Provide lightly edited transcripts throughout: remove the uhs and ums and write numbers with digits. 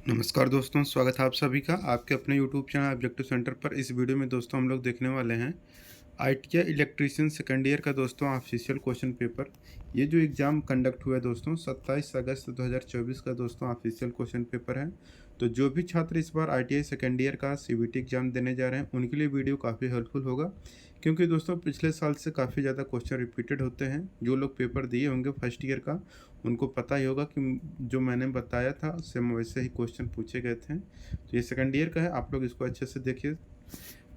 नमस्कार दोस्तों, स्वागत है आप सभी का आपके अपने यूट्यूब चैनल ऑब्जेक्टिव सेंटर पर। इस वीडियो में दोस्तों हम लोग देखने वाले हैं आईटीआई इलेक्ट्रीशियन सेकेंड ईयर का दोस्तों ऑफिशियल क्वेश्चन पेपर। ये जो एग्ज़ाम कंडक्ट हुआ है दोस्तों 27 अगस्त 2024 का दोस्तों ऑफिशियल क्वेश्चन पेपर है। तो जो भी छात्र इस बार आईटीआई सेकेंड ईयर का सीबीटी एग्ज़ाम देने जा रहे हैं उनके लिए वीडियो काफ़ी हेल्पफुल होगा, क्योंकि दोस्तों पिछले साल से काफ़ी ज़्यादा क्वेश्चन रिपीटेड होते हैं। जो लोग पेपर दिए होंगे फर्स्ट ईयर का उनको पता ही होगा कि जो मैंने बताया था सेम वैसे ही क्वेश्चन पूछे गए थे। तो ये सेकंड ईयर का है, आप लोग इसको अच्छे से देखिए।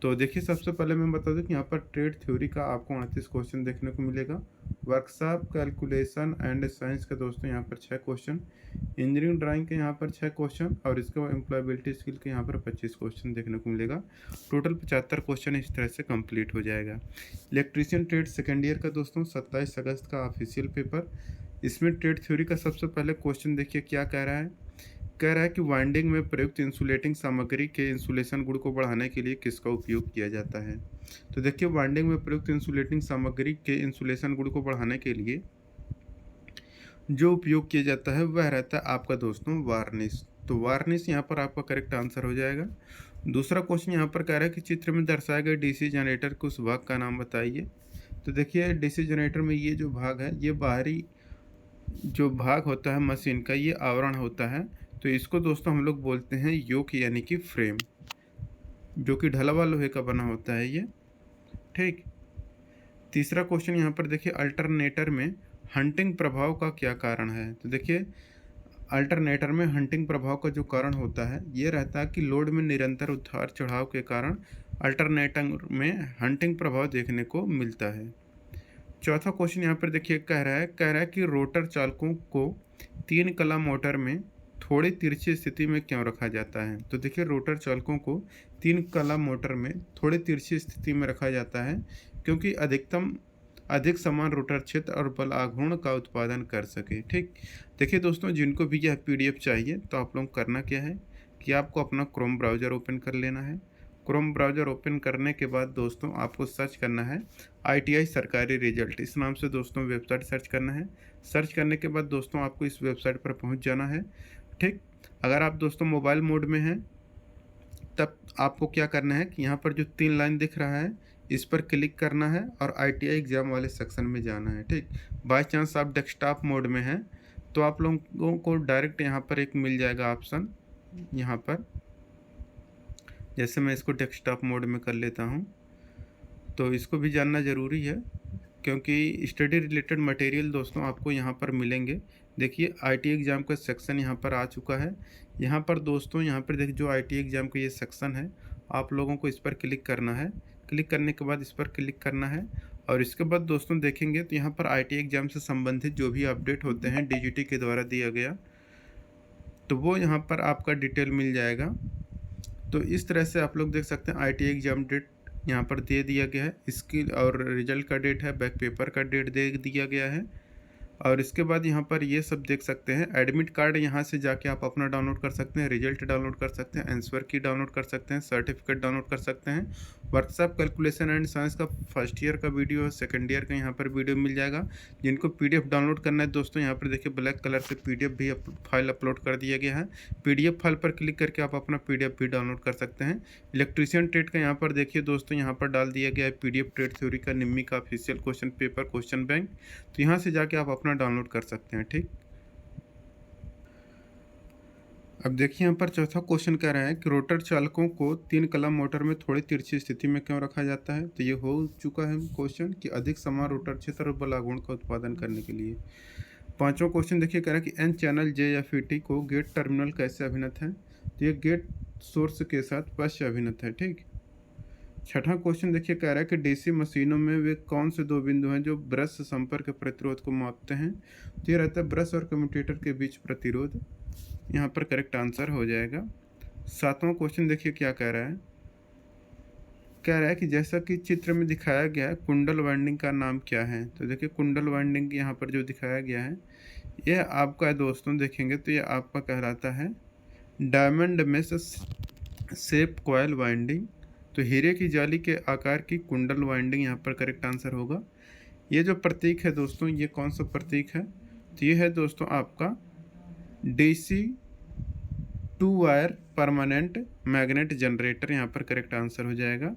तो देखिए, सबसे पहले मैं बता दूं कि यहाँ पर ट्रेड थ्योरी का आपको 38 क्वेश्चन देखने को मिलेगा। वर्कशॉप कैलकुलेशन एंड साइंस का दोस्तों यहाँ पर 6 क्वेश्चन, इंजीनियरिंग ड्राइंग के यहाँ पर 6 क्वेश्चन और इसके बाद एम्प्लॉयबिलिटी स्किल के यहाँ पर 25 क्वेश्चन देखने को मिलेगा। टोटल 75 क्वेश्चन इस तरह से कंप्लीट हो जाएगा। इलेक्ट्रीशियन ट्रेड सेकेंड ईयर का दोस्तों 27 अगस्त का ऑफिशियल पेपर। इसमें ट्रेड थ्योरी का सबसे पहले क्वेश्चन देखिए क्या कह रहा है। कह रहा है कि वाइंडिंग में प्रयुक्त इंसुलेटिंग सामग्री के इंसुलेशन गुण को बढ़ाने के लिए किसका उपयोग किया जाता है। तो देखिए, वाइंडिंग में प्रयुक्त इंसुलेटिंग सामग्री के इंसुलेशन गुण को बढ़ाने के लिए जो उपयोग किया जाता है वह रहता है आपका दोस्तों वार्निश। तो वार्निश यहाँ पर आपका करेक्ट आंसर हो जाएगा। दूसरा क्वेश्चन यहाँ पर कह रहा है कि चित्र में दर्शाए गए डीसी जनरेटर के उस भाग का नाम बताइए। तो देखिए, डीसी जनरेटर में ये जो भाग है, ये बाहरी जो भाग होता है मशीन का, ये आवरण होता है। तो इसको दोस्तों हम लोग बोलते हैं योक यानी कि फ्रेम, जो कि ढलवा लोहे का बना होता है ये। ठीक। तीसरा क्वेश्चन यहाँ पर देखिए, अल्टरनेटर में हंटिंग प्रभाव का क्या कारण है। तो देखिए, अल्टरनेटर में हंटिंग प्रभाव का जो कारण होता है ये रहता है कि लोड में निरंतर उतार चढ़ाव के कारण अल्टरनेटर में हंटिंग प्रभाव देखने को मिलता है। चौथा क्वेश्चन यहाँ पर देखिए, कह रहा है कि रोटर चालकों को 3 कला मोटर में थोड़ी तिरछी स्थिति में क्यों रखा जाता है। तो देखिए, रोटर चालकों को 3 कला मोटर में थोड़ी तिरछी स्थिति में रखा जाता है क्योंकि अधिक समान रोटर क्षेत्र और बल आघूर्ण का उत्पादन कर सके। ठीक। देखिए दोस्तों, जिनको भी यह पीडीएफ चाहिए तो आप लोग करना क्या है कि आपको अपना क्रोम ब्राउज़र ओपन कर लेना है। क्रोम ब्राउज़र ओपन करने के बाद दोस्तों आपको सर्च करना है आईटीआई सरकारी रिजल्ट, इस नाम से दोस्तों वेबसाइट सर्च करना है। सर्च करने के बाद दोस्तों आपको इस वेबसाइट पर पहुंच जाना है। ठीक। अगर आप दोस्तों मोबाइल मोड में हैं तब आपको क्या करना है कि यहाँ पर जो 3 लाइन दिख रहा है इस पर क्लिक करना है और आईटीआई एग्ज़ाम वाले सेक्शन में जाना है। ठीक। बाय चांस आप डेस्कटॉप मोड में हैं तो आप लोगों को डायरेक्ट यहाँ पर एक मिल जाएगा ऑप्शन, यहाँ पर जैसे मैं इसको डेस्कटॉप मोड में कर लेता हूँ। तो इसको भी जानना ज़रूरी है क्योंकि स्टडी रिलेटेड मटेरियल दोस्तों आपको यहाँ पर मिलेंगे। देखिए, आईटी एग्ज़ाम का सेक्शन यहाँ पर आ चुका है। यहाँ पर दोस्तों, यहाँ पर देखिए जो आईटी एग्ज़ाम का ये सेक्शन है, आप लोगों को इस पर क्लिक करना है। क्लिक करने के बाद इस पर क्लिक करना है और इसके बाद दोस्तों देखेंगे तो यहाँ पर आईटी एग्ज़ाम से संबंधित जो भी अपडेट होते हैं डीजीटी के द्वारा दिया गया, तो वो यहाँ पर आपका डिटेल मिल जाएगा। तो इस तरह से आप लोग देख सकते हैं आईटी एग्ज़ाम डेट यहाँ पर दे दिया गया है, इसकी और रिजल्ट का डेट है, बैक पेपर का डेट दे दिया गया है। और इसके बाद यहाँ पर ये सब देख सकते हैं एडमिट कार्ड, यहाँ से जाके आप अपना डाउनलोड कर सकते हैं, रिजल्ट डाउनलोड कर सकते हैं, आंसर की डाउनलोड कर सकते हैं, सर्टिफिकेट डाउनलोड कर सकते हैं। वर्कशॉप कैलकुलेशन एंड साइंस का फर्स्ट ईयर का वीडियो है, सेकंड ईयर का यहाँ पर वीडियो मिल जाएगा। जिनको पीडीएफ डाउनलोड करना है दोस्तों, यहाँ पर देखिए ब्लैक कलर से पीडीएफ भी फाइल अपलोड कर दिया गया है। पीडीएफ फाइल पर क्लिक करके आप अपना पीडीएफ भी डाउनलोड कर सकते हैं। इलेक्ट्रीशियन ट्रेड का यहाँ पर देखिए दोस्तों, यहाँ पर डाल दिया गया है पीडीएफ ट्रेड थ्योरी का निम्मी का official question paper question bank. तो यहाँ से जाके आप अपना डाउनलोड कर सकते हैं। ठीक। अब देखिए, यहाँ पर चौथा क्वेश्चन कह रहा है कि रोटर चालकों को 3 कलम मोटर में थोड़ी तिरछी स्थिति में क्यों रखा जाता है। तो ये हो चुका है क्वेश्चन कि अधिक समान रोटर क्षेत्र और बल आघूर्ण का उत्पादन करने के लिए। पांचवा क्वेश्चन देखिए, कह रहा है कि एन चैनल जेएफईटी को गेट टर्मिनल कैसे अभिनत है। तो ये गेट सोर्स के साथ पश्च अभिनत है। ठीक। छठा क्वेश्चन देखिए, कह रहा है कि डीसी मशीनों में वे कौन से 2 बिंदु हैं जो ब्रश संपर्क प्रतिरोध को मापते हैं। तो ये रहता है ब्रश और कम्यूटेटर के बीच प्रतिरोध। यहाँ पर करेक्ट आंसर हो जाएगा। सातवां क्वेश्चन देखिए क्या कह रहा है। कह रहा है कि जैसा कि चित्र में दिखाया गया है कुंडल वाइंडिंग का नाम क्या है। तो देखिए, कुंडल वाइंडिंग यहाँ पर जो दिखाया गया है यह आपका है दोस्तों, देखेंगे तो ये आपका कहलाता है diamond mesh shape coil winding. तो हीरे की जाली के आकार की कुंडल वाइंडिंग यहाँ पर करेक्ट आंसर होगा। ये जो प्रतीक है दोस्तों, ये कौन सा प्रतीक है। तो ये है दोस्तों आपका DC two wire permanent magnet generator यहाँ पर करेक्ट आंसर हो जाएगा।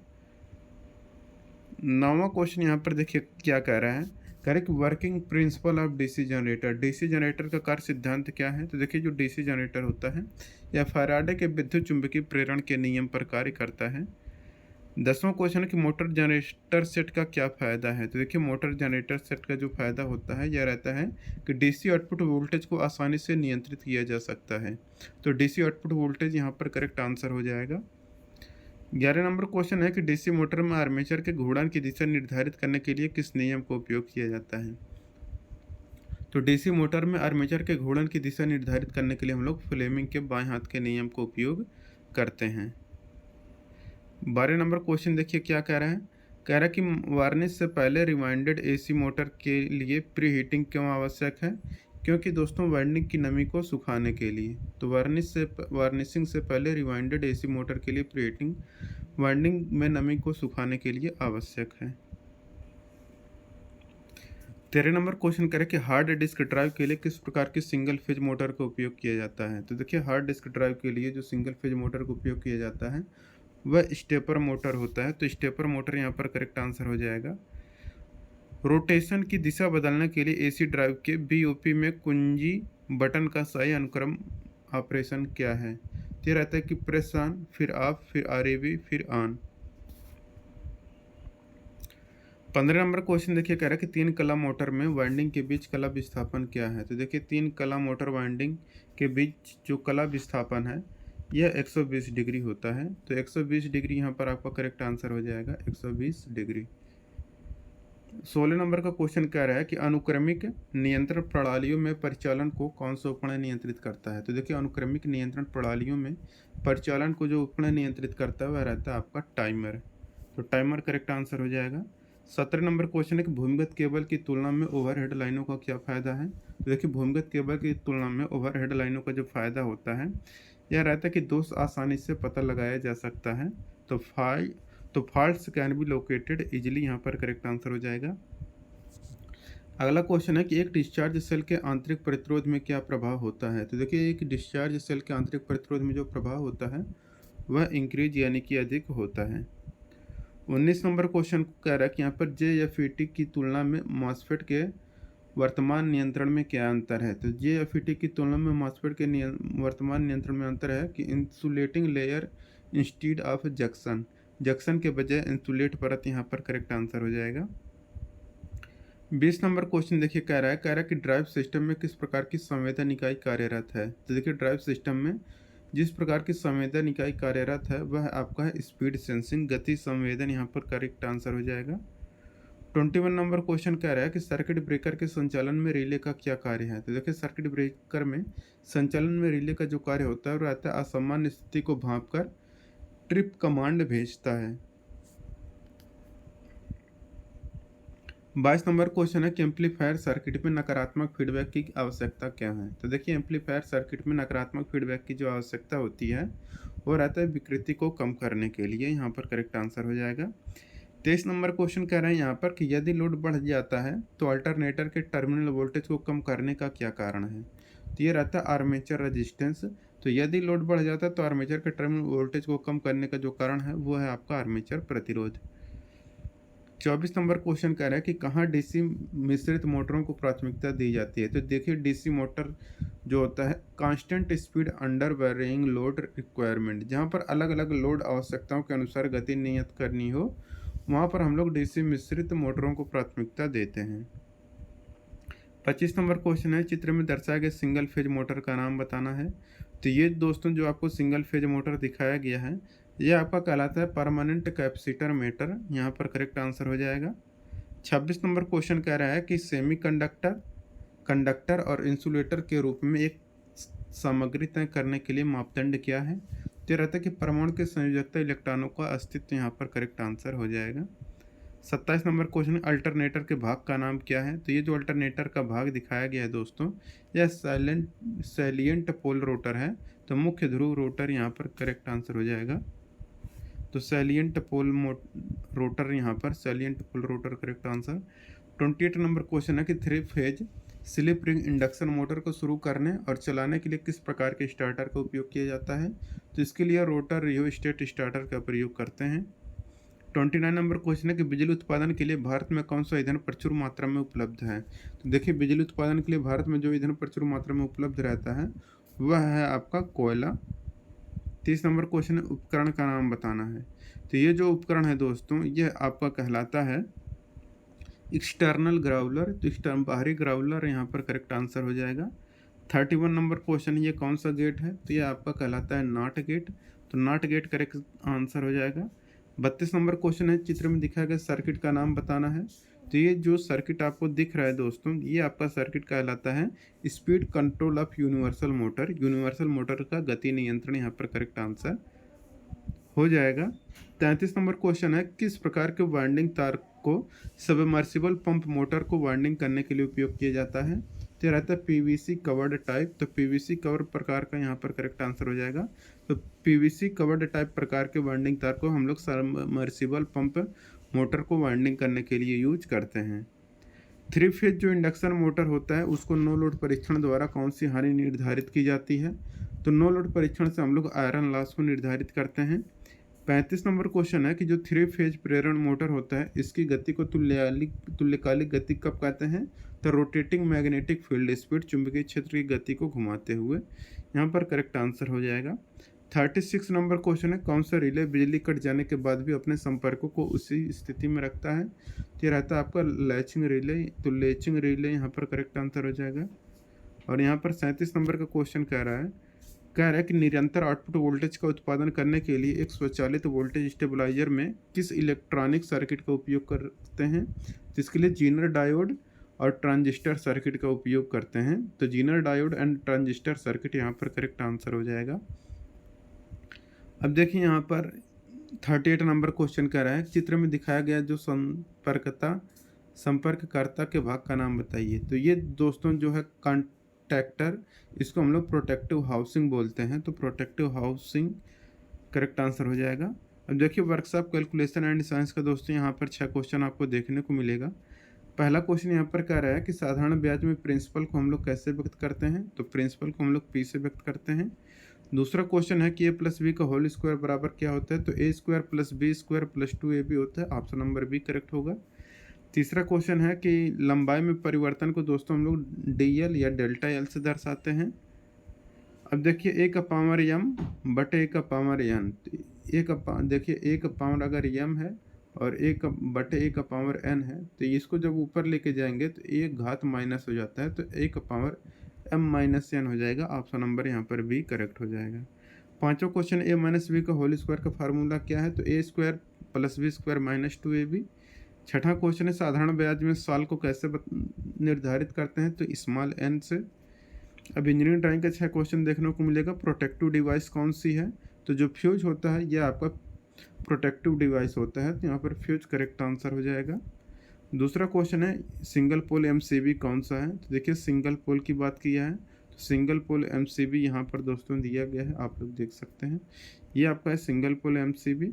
9वां क्वेश्चन यहाँ पर देखिए क्या कह रहा है, कह रहे कि working principle of DC generator, DC generator का कार्य सिद्धांत क्या है। तो देखिए जो डीसी जनरेटर होता है यह फैराडे के विद्युत चुंबकीय प्रेरण के नियम पर कार्य करता है। 10वां क्वेश्चन है कि मोटर जनरेटर सेट का क्या फ़ायदा है। तो देखिए मोटर जनरेटर सेट का जो फ़ायदा होता है यह रहता है कि डीसी आउटपुट वोल्टेज को आसानी से नियंत्रित किया जा सकता है। तो डीसी आउटपुट वोल्टेज यहाँ पर करेक्ट आंसर हो जाएगा। 11 नंबर क्वेश्चन है कि डीसी मोटर में आर्मेचर के घूर्णन की दिशा निर्धारित करने के लिए किस नियम का उपयोग किया जाता है। तो डीसी मोटर में आर्मेचर के घूर्णन की दिशा निर्धारित करने के लिए हम लोग फ्लेमिंग के बाएं हाथ के नियम का उपयोग करते हैं। 12 नंबर क्वेश्चन देखिए क्या कह रहा है, कह रहा है कि वार्निश से पहले रिवाइंडेड एसी मोटर के लिए प्री हीटिंग क्यों आवश्यक है। क्योंकि दोस्तों वाइंडिंग की नमी को सुखाने के लिए। तो वार्निशिंग से पहले रिवाइंडेड एसी मोटर के लिए प्री हीटिंग वाइंडिंग में नमी को सुखाने के लिए आवश्यक है। 13 नंबर क्वेश्चन करें कि हार्ड डिस्क ड्राइव के लिए किस प्रकार की सिंगल फेज मोटर का उपयोग किया जाता है। तो देखिए हार्ड डिस्क ड्राइव के लिए जो सिंगल फेज मोटर का उपयोग किया जाता है वह स्टेपर मोटर होता है। तो स्टेपर मोटर यहाँ पर करेक्ट आंसर हो जाएगा। रोटेशन की दिशा बदलने के लिए एसी ड्राइव के बीओपी में कुंजी बटन का सही अनुक्रम ऑपरेशन क्या है। तो ये रहता है कि प्रेस ऑन, फिर ऑफ, फिर आरएबी, फिर ऑन। 15 नंबर क्वेश्चन देखिए कह रहा है कि 3 कला मोटर में वाइंडिंग के बीच कला विस्थापन क्या है। तो देखिए 3 कला मोटर वाइंडिंग के बीच जो कला विस्थापन है यह 120 डिग्री होता है। तो 120 डिग्री यहाँ पर आपका करेक्ट आंसर हो जाएगा, 120 डिग्री। 16 नंबर का क्वेश्चन कह रहा है कि अनुक्रमिक नियंत्रण प्रणालियों में परिचालन को कौन सा उपकरण नियंत्रित करता है। तो देखिए अनुक्रमिक नियंत्रण प्रणालियों में परिचालन को जो उपकरण नियंत्रित करता है वह रहता है आपका टाइमर। तो टाइमर करेक्ट आंसर हो जाएगा। 17 नंबर क्वेश्चन है कि भूमिगत केबल की तुलना में ओवरहेड लाइनों का क्या फ़ायदा है। तो देखिए भूमिगत केबल की तुलना में ओवरहेड लाइनों का जो फ़ायदा होता है यह रहता है कि दोष आसानी से पता लगाया जा सकता है। तो faults can be located easily, यहाँ पर करेक्ट आंसर हो जाएगा। अगला क्वेश्चन है कि एक डिस्चार्ज सेल के आंतरिक प्रतिरोध में क्या प्रभाव होता है। तो देखिए एक डिस्चार्ज सेल के आंतरिक प्रतिरोध में जो प्रभाव होता है वह इंक्रीज यानी कि अधिक होता है। 19 नंबर क्वेश्चन कह रहा है कि यहाँ पर JFET की तुलना में मॉसफेट के वर्तमान नियंत्रण में क्या अंतर है। तो JFET की तुलना में मॉसफेट के वर्तमान नियंत्रण में अंतर है कि insulating layer instead of junction के बजाय इंसुलेट परत, यहाँ पर करेक्ट आंसर हो जाएगा। 20 नंबर क्वेश्चन देखिए कह रहा है कि ड्राइव सिस्टम में किस प्रकार की संवेदन इकाई कार्यरत है। तो देखिए ड्राइव सिस्टम में जिस प्रकार की संवेदन इकाई कार्यरत है वह आपका है स्पीड सेंसिंग, गति संवेदन, यहाँ पर करेक्ट आंसर हो जाएगा। 21 नंबर क्वेश्चन कह रहा है कि सर्किट ब्रेकर के संचालन में रिले का क्या कार्य है। तो देखिए सर्किट ब्रेकर में संचालन में रिले का जो कार्य होता है वो रहता है असामान्य स्थिति को भांपकर ट्रिप कमांड भेजता है। 22 नंबर क्वेश्चन है कि एम्पलीफायर सर्किट में नकारात्मक फीडबैक की आवश्यकता क्या है। तो देखिए एम्पलीफायर सर्किट में नकारात्मक फीडबैक की जो आवश्यकता होती है वो रहता है विकृति को कम करने के लिए, यहाँ पर करेक्ट आंसर हो जाएगा। 23 नंबर क्वेश्चन कह रहे हैं यहाँ पर कि यदि लोड बढ़ जाता है तो अल्टरनेटर के टर्मिनल वोल्टेज को कम करने का क्या कारण है। तो ये रहता है आर्मेचर रेजिस्टेंस। तो यदि लोड बढ़ जाता है तो आर्मेचर के टर्मिनल वोल्टेज को कम करने का जो कारण है वो है आपका आर्मेचर प्रतिरोध। 24 नंबर क्वेश्चन कह रहा है कि कहाँ डीसी मिश्रित मोटरों को प्राथमिकता दी जाती है। तो देखिए डीसी मोटर जो होता है constant speed under varying load requirement, जहाँ पर अलग अलग लोड आवश्यकताओं के अनुसार गति नियत करनी हो वहाँ पर हम लोग डीसी मिश्रित मोटरों को प्राथमिकता देते हैं। 25 नंबर क्वेश्चन है चित्र में दर्शाए गए सिंगल फेज मोटर का नाम बताना है। तो ये दोस्तों जो आपको सिंगल फेज मोटर दिखाया गया है यह आपका कहलाता है परमानेंट कैपेसिटर मोटर, यहाँ पर करेक्ट आंसर हो जाएगा। 26 नंबर क्वेश्चन कह रहा है कि कंडक्टर और इंसुलेटर के रूप में एक सामग्री तय करने के लिए मापदंड क्या है। तो रहता है कि परमाणु के संयोजकता इलेक्ट्रॉनों का अस्तित्व, यहाँ पर करेक्ट आंसर हो जाएगा। 27 नंबर क्वेश्चन अल्टरनेटर के भाग का नाम क्या है। तो ये जो अल्टरनेटर का भाग दिखाया गया है दोस्तों यह सैलिएंट पोल रोटर है। तो मुख्य ध्रुव रोटर, यहाँ पर करेक्ट आंसर हो जाएगा। तो सैलिएंट पोल रोटर, यहाँ पर salient pole rotor correct answer. 28 number question है कि 3 phase slip ring induction motor को शुरू करने और चलाने के लिए किस प्रकार के स्टार्टर का उपयोग किया जाता है? तो इसके लिए रोटर रियोस्टेट स्टार्टर का प्रयोग करते हैं। 29 नंबर क्वेश्चन है कि बिजली उत्पादन के लिए भारत में कौन सा ईंधन प्रचुर मात्रा में उपलब्ध है? तो देखिए, बिजली उत्पादन के लिए भारत में जो ईंधन प्रचुर मात्रा में उपलब्ध रहता है वह है आपका कोयला। 30 नंबर क्वेश्चन है उपकरण का नाम बताना है। तो ये जो उपकरण है दोस्तों, यह आपका कहलाता है एक्सटर्नल ग्राउलर। तो एक्सटर्नल बाहरी ग्राउलर यहाँ पर करेक्ट आंसर हो जाएगा। 31 नंबर क्वेश्चन, ये कौन सा गेट है? तो ये आपका कहलाता है नॉट गेट। तो नॉट गेट करेक्ट आंसर हो जाएगा। 32 नंबर क्वेश्चन है, चित्र में दिखाया गया सर्किट का नाम बताना है। तो ये जो सर्किट आपको दिख रहा है दोस्तों, ये आपका सर्किट कहलाता है speed control of universal motor. Universal motor का गति नियंत्रण यहाँ पर करेक्ट आंसर हो जाएगा। 33 नंबर क्वेश्चन है, किस प्रकार के वाइंडिंग तार को सबमर्सिबल पंप मोटर को वाइंडिंग करने के लिए उपयोग किया जाता है? तो ये रहता है पीवीसी कवर्ड टाइप। तो पीवीसी कवर प्रकार का यहाँ पर करेक्ट आंसर हो जाएगा। तो पीवीसी कवर्ड टाइप प्रकार के वाइंडिंग तार को हम लोग सबमर्सिबल पंप मोटर को वाइंडिंग करने के लिए यूज करते हैं। 3 फेज जो इंडक्शन मोटर होता है उसको नो लोड परीक्षण द्वारा कौन सी हानि निर्धारित की जाती है? तो नो लोड परीक्षण से हम लोग आयरन लॉस को निर्धारित करते हैं। 35 नंबर क्वेश्चन है कि जो 3 फेज प्रेरण मोटर होता है इसकी गति को तुल्यकालिक गति कब कहते हैं? तो रोटेटिंग मैग्नेटिक फील्ड स्पीड, चुंबकीय क्षेत्र की गति को घुमाते हुए। यहाँ पर करेक्ट आंसर हो जाएगा। 36 नंबर क्वेश्चन है, कौन सा रिले बिजली कट जाने के बाद भी अपने संपर्कों को उसी स्थिति में रखता है? तो ये रहता है आपका लैचिंग रिले। तो लैचिंग रिले यहाँ पर करेक्ट आंसर हो जाएगा। और यहाँ पर 37 नंबर का क्वेश्चन कह रहा है कि निरंतर आउटपुट वोल्टेज का उत्पादन करने के लिए एक स्वचालित वोल्टेज स्टेबलाइजर में किस इलेक्ट्रॉनिक सर्किट का उपयोग करते हैं? तो इसके लिए जीनर डायोड और ट्रांजिस्टर सर्किट का उपयोग करते हैं। तो Zener diode and transistor circuit यहाँ पर करेक्ट आंसर हो जाएगा। अब देखिए यहाँ पर 38 नंबर क्वेश्चन कह रहा है, चित्र में दिखाया गया जो संपर्ककर्ता के भाग का नाम बताइए। तो ये दोस्तों जो है कॉन्टैक्टर, इसको हम लोग प्रोटेक्टिव हाउसिंग बोलते हैं। तो प्रोटेक्टिव हाउसिंग करेक्ट आंसर हो जाएगा। अब देखिए वर्कशॉप कैलकुलेशन एंड साइंस का दोस्तों यहाँ पर 6 क्वेश्चन आपको देखने को मिलेगा। पहला क्वेश्चन यहाँ पर कह रहा है कि साधारण ब्याज में प्रिंसिपल को हम लोग कैसे व्यक्त करते हैं? तो प्रिंसिपल को हम लोग पी से व्यक्त करते हैं। दूसरा क्वेश्चन है कि ए प्लस बी का होल स्क्वायर बराबर क्या होता है? तो A square plus B square plus 2ab होता है। ऑप्शन नंबर बी करेक्ट होगा। तीसरा क्वेश्चन है कि लंबाई में परिवर्तन को दोस्तों हम लोग dl या डेल्टा एल से दर्शाते हैं। अब देखिए ए का पावर m बटे ए का पावर n। देखिए ए का पावर अगर m है और ए का बटे ए का पावर n है, तो इसको जब ऊपर लेके जाएंगे तो ए घात माइनस हो जाता है, तो ए का पावर m माइनस n हो जाएगा। ऑप्शन नंबर यहाँ पर बी करेक्ट हो जाएगा। पांचवा क्वेश्चन, ए माइनस बी का होल स्क्वायर का फार्मूला क्या है? तो A square plus B square minus 2ab। छठा क्वेश्चन है, साधारण ब्याज में साल को कैसे निर्धारित करते हैं? तो स्मॉल n से। अब इंजीनियरिंग ड्राइंग का 6 क्वेश्चन देखने को मिलेगा। प्रोटेक्टिव डिवाइस कौन सी है? तो जो फ्यूज होता है यह आपका प्रोटेक्टिव डिवाइस होता है। तो यहाँ पर फ्यूज करेक्ट आंसर हो जाएगा। दूसरा क्वेश्चन है, सिंगल पोल MCB कौन सा है? तो देखिए सिंगल पोल की बात किया है, तो सिंगल पोल MCB यहाँ पर दोस्तों दिया गया है, आप लोग देख सकते हैं। ये आपका है सिंगल पोल MCB।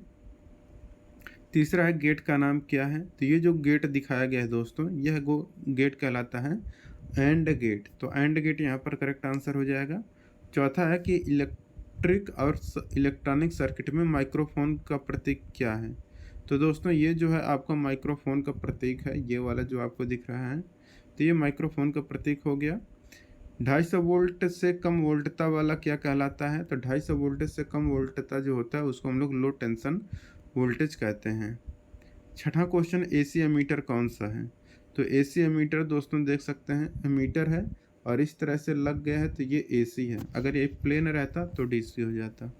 तीसरा है गेट का नाम क्या है? तो ये जो गेट दिखाया गया है दोस्तों, यह गेट कहलाता है एंड गेट। तो एंड गेट यहाँ पर करेक्ट आंसर हो जाएगा। चौथा है कि इलेक्ट्रिक और इलेक्ट्रॉनिक सर्किट में माइक्रोफोन का प्रतीक क्या है? तो दोस्तों ये जो है आपका माइक्रोफोन का प्रतीक है, ये वाला जो आपको दिख रहा है, तो ये माइक्रोफोन का प्रतीक हो गया। 250 वोल्ट से कम वोल्टता वाला क्या कहलाता है? तो 250 वोल्टेज से कम वोल्टता जो होता है उसको हम लोग लो टेंशन वोल्टेज कहते हैं। छठा क्वेश्चन, AC एमीटर कौन सा है? तो AC एमीटर दोस्तों देख सकते हैं एमीटर है और इस तरह से लग गया है, तो ये AC है। अगर ये प्लेन रहता तो DC हो जाता।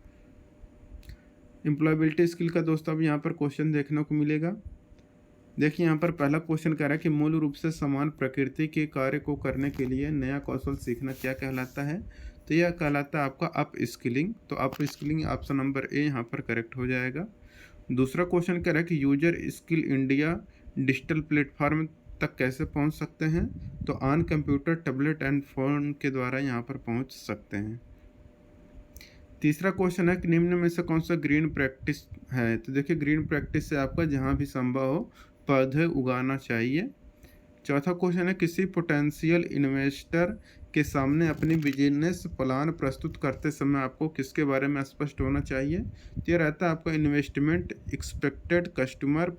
एम्प्लॉयबिलिटी स्किल का दोस्तों अब यहाँ पर क्वेश्चन देखने को मिलेगा। देखिए यहाँ पर पहला क्वेश्चन कह रहा है कि मूल रूप से समान प्रकृति के कार्य को करने के लिए नया कौशल सीखना क्या कहलाता है? तो यह कहलाता है आपका अप स्किलिंग। तो up skilling option number A यहाँ पर करेक्ट हो जाएगा। दूसरा क्वेश्चन कह रहा है कि user skill India digital platform तक कैसे पहुंच सकते हैं? तो on computer, tablet and phone के द्वारा यहाँ पर पहुंच सकते हैं। तीसरा क्वेश्चन है कि निम्न में से कौन सा ग्रीन प्रैक्टिस है? तो देखिए ग्रीन प्रैक्टिस से आपका जहाँ भी संभव हो पौधे उगाना चाहिए। चौथा क्वेश्चन है किसी पोटेंशियल इन्वेस्टर के सामने अपनी बिजनेस प्लान प्रस्तुत करते समय आपको किसके बारे में स्पष्ट होना चाहिए? तो ये रहता है आपका investment, expected customer,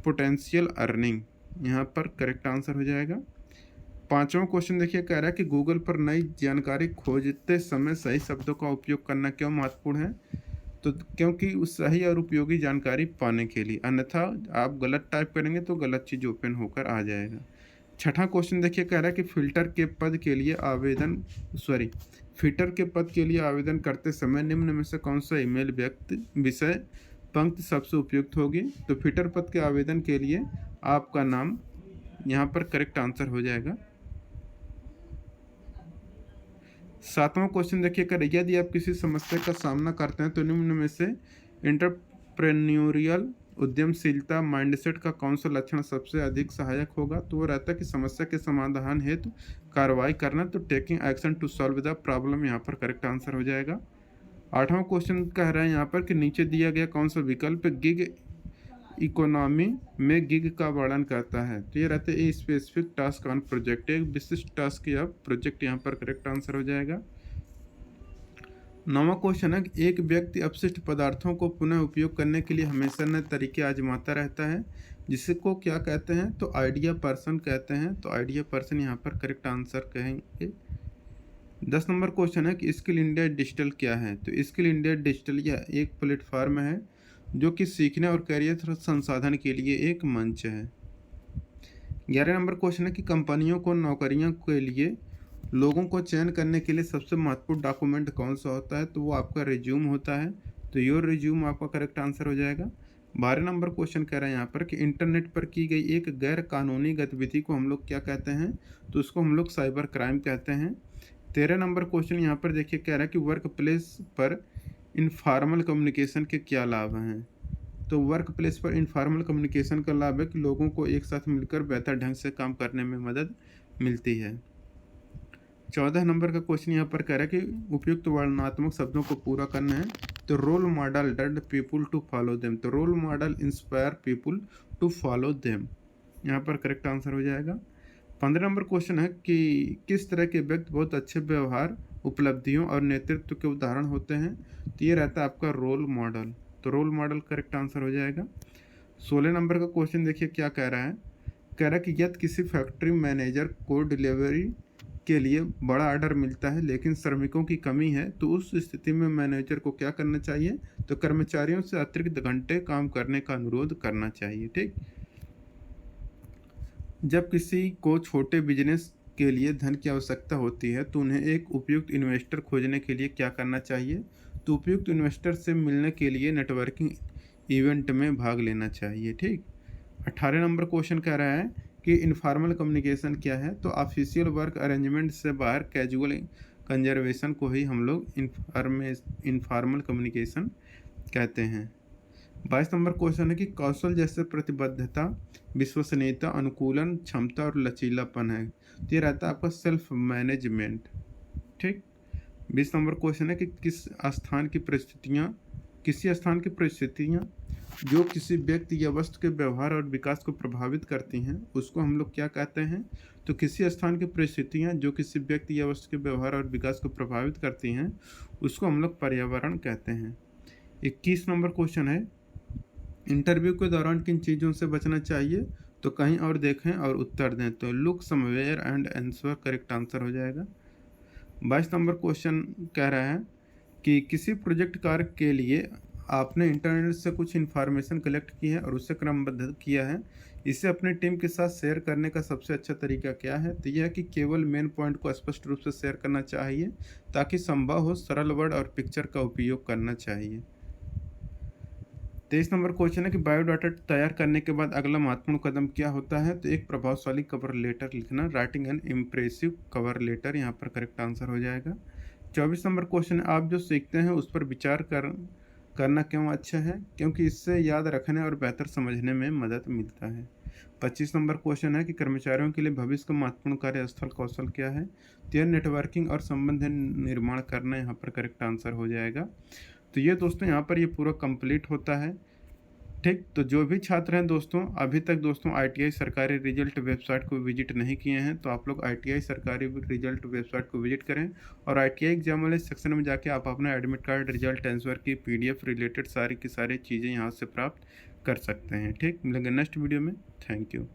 potential earning. यहाँ पर करेक्ट आंसर हो जाएगा। पांचवा क्वेश्चन देखिए, कह रहा है कि गूगल पर नई जानकारी खोजते समय सही शब्दों का उपयोग करना क्यों महत्वपूर्ण है? तो क्योंकि उस सही और उपयोगी जानकारी पाने के लिए, अन्यथा आप गलत टाइप करेंगे तो गलत चीज़ ओपन होकर आ जाएगा। छठा क्वेश्चन देखिए, कह रहा है कि फिटर के पद के लिए आवेदन करते समय निम्न में से कौन सा ईमेल व्यक्ति विषय पंक्ति सबसे उपयुक्त होगी? तो फिटर पद के आवेदन के लिए आपका नाम यहाँ पर करेक्ट आंसर हो जाएगा। सातवां क्वेश्चन देखिए, कर यदि आप किसी समस्या का सामना करते हैं तो निम्न में से एंटरप्रेन्योरियल उद्यमशीलता माइंडसेट का कौन सा लक्षण सबसे अधिक सहायक होगा? तो वो रहता है कि समस्या के समाधान हेतु कार्रवाई करना, तो taking action to solve the problem यहाँ पर करेक्ट आंसर हो जाएगा। आठवां क्वेश्चन कह रहा है यहाँ पर कि नीचे दिया गया कौन सा विकल्प गिग इकोनॉमी में गिग का वर्णन करता है? तो ये रहते हैं a specific task on project, एक विशिष्ट टास्क या प्रोजेक्ट, यहाँ पर करेक्ट आंसर हो जाएगा। नौवां क्वेश्चन है कि एक व्यक्ति अपशिष्ट पदार्थों को पुनः उपयोग करने के लिए हमेशा नए तरीके आजमाता रहता है, जिसको क्या कहते हैं? तो आइडिया पर्सन कहते हैं। तो आइडिया पर्सन यहाँ पर करेक्ट आंसर कहेंगे। 10 नंबर क्वेश्चन है कि स्किल इंडिया डिजिटल क्या है? तो स्किल इंडिया डिजिटल यह एक प्लेटफॉर्म है जो कि सीखने और करियर संसाधन के लिए एक मंच है। 11 नंबर क्वेश्चन है कि कंपनियों को नौकरियों के लिए लोगों को चयन करने के लिए सबसे महत्वपूर्ण डॉक्यूमेंट कौन सा होता है? तो वो आपका रिज्यूम होता है। तो योर रिज्यूम आपका करेक्ट आंसर हो जाएगा। 12 नंबर क्वेश्चन कह रहा है यहाँ पर कि इंटरनेट पर की गई एक गैर कानूनी गतिविधि को हम लोग क्या कहते हैं? तो उसको हम लोग साइबर क्राइम कहते हैं। 13 नंबर क्वेश्चन यहाँ पर देखिए, कह रहा है कि वर्क प्लेस पर इनफॉर्मल कम्युनिकेशन के क्या लाभ हैं? तो वर्क प्लेस पर इनफॉर्मल कम्युनिकेशन का लाभ है कि लोगों को एक साथ मिलकर बेहतर ढंग से काम करने में मदद मिलती है। 14 नंबर का क्वेश्चन यहाँ पर कह रहा है कि उपयुक्त वर्णनात्मक शब्दों को पूरा करना है। तो role model dead people to follow them, तो role model inspire people to follow them, यहाँ पर करेक्ट आंसर हो जाएगा। 15 नंबर क्वेश्चन है कि किस तरह के व्यक्ति बहुत अच्छे व्यवहार, उपलब्धियों और नेतृत्व के उदाहरण होते हैं? तो ये रहता है आपका रोल मॉडल। तो रोल मॉडल करेक्ट आंसर हो जाएगा। 16 नंबर का क्वेश्चन देखिए क्या कह रहा है, कह रहा है कि यदि किसी फैक्ट्री मैनेजर को डिलीवरी के लिए बड़ा ऑर्डर मिलता है लेकिन श्रमिकों की कमी है, तो उस स्थिति में मैनेजर को क्या करना चाहिए? तो कर्मचारियों से अतिरिक्त घंटे काम करने का अनुरोध करना चाहिए। ठीक, जब किसी को छोटे बिजनेस के लिए धन की आवश्यकता होती है तो उन्हें एक उपयुक्त इन्वेस्टर खोजने के लिए क्या करना चाहिए? तो उपयुक्त इन्वेस्टर से मिलने के लिए नेटवर्किंग इवेंट में भाग लेना चाहिए। ठीक, 18 नंबर क्वेश्चन कह रहा है कि इनफॉर्मल कम्युनिकेशन क्या है? तो ऑफिशियल वर्क अरेंजमेंट से बाहर कैजुअल कंजर्वेशन को ही हम लोग इनफॉर्मल कम्युनिकेशन कहते हैं। 22 नंबर क्वेश्चन है कि कौशल जैसे प्रतिबद्धता, विश्वसनीयता, अनुकूलन क्षमता और लचीलापन है। तो ये रहता है आपका सेल्फ मैनेजमेंट। ठीक, 20 नंबर क्वेश्चन है कि किसी स्थान की परिस्थितियाँ जो किसी व्यक्ति या वस्तु के व्यवहार और विकास को प्रभावित करती हैं उसको हम लोग क्या कहते हैं? तो किसी स्थान की परिस्थितियाँ जो किसी व्यक्ति या वस्तु के व्यवहार और विकास को प्रभावित करती हैं उसको हम लोग पर्यावरण कहते हैं। 21 नंबर क्वेश्चन है, इंटरव्यू के दौरान किन चीज़ों से बचना चाहिए? तो कहीं और देखें और उत्तर दें। तो look somewhere and answer correct answer हो जाएगा। 22 नंबर क्वेश्चन कह रहा है कि किसी प्रोजेक्ट कार्य के लिए आपने इंटरनेट से कुछ इन्फॉर्मेशन कलेक्ट की है और उसे क्रमबद्ध किया है, इसे अपनी टीम के साथ शेयर करने का सबसे अच्छा तरीका क्या है? तो यह है कि केवल मेन पॉइंट को स्पष्ट रूप से शेयर करना चाहिए, ताकि संभव हो सरल वर्ड और पिक्चर का उपयोग करना चाहिए। 23 नंबर क्वेश्चन है कि बायोडाटा तैयार करने के बाद अगला महत्वपूर्ण कदम क्या होता है? तो एक प्रभावशाली कवर लेटर लिखना, writing an impressive cover letter, यहाँ पर करेक्ट आंसर हो जाएगा। 24 नंबर क्वेश्चन है, आप जो सीखते हैं उस पर विचार करना क्यों अच्छा है? क्योंकि इससे याद रखने और बेहतर समझने में मदद मिलता है। 25 नंबर क्वेश्चन है कि कर्मचारियों के लिए भविष्य का महत्वपूर्ण कार्यस्थल कौशल क्या है? तो यह नेटवर्किंग और संबंध निर्माण करना, यहाँ पर करेक्ट आंसर हो जाएगा। तो ये दोस्तों यहाँ पर ये पूरा कंप्लीट होता है। ठीक, तो जो भी छात्र हैं दोस्तों अभी तक दोस्तों आईटीआई सरकारी रिजल्ट वेबसाइट को विजिट नहीं किए हैं, तो आप लोग आईटीआई सरकारी रिजल्ट वेबसाइट को विजिट करें और आईटीआई एग्जाम वाले सेक्शन में जाके आप अपना एडमिट कार्ड, रिजल्ट, आंसर की पीडीएफ रिलेटेड सारी की सारी चीज़ें यहाँ से प्राप्त कर सकते हैं। ठीक, मिलेंगे नेक्स्ट वीडियो में। Thank you.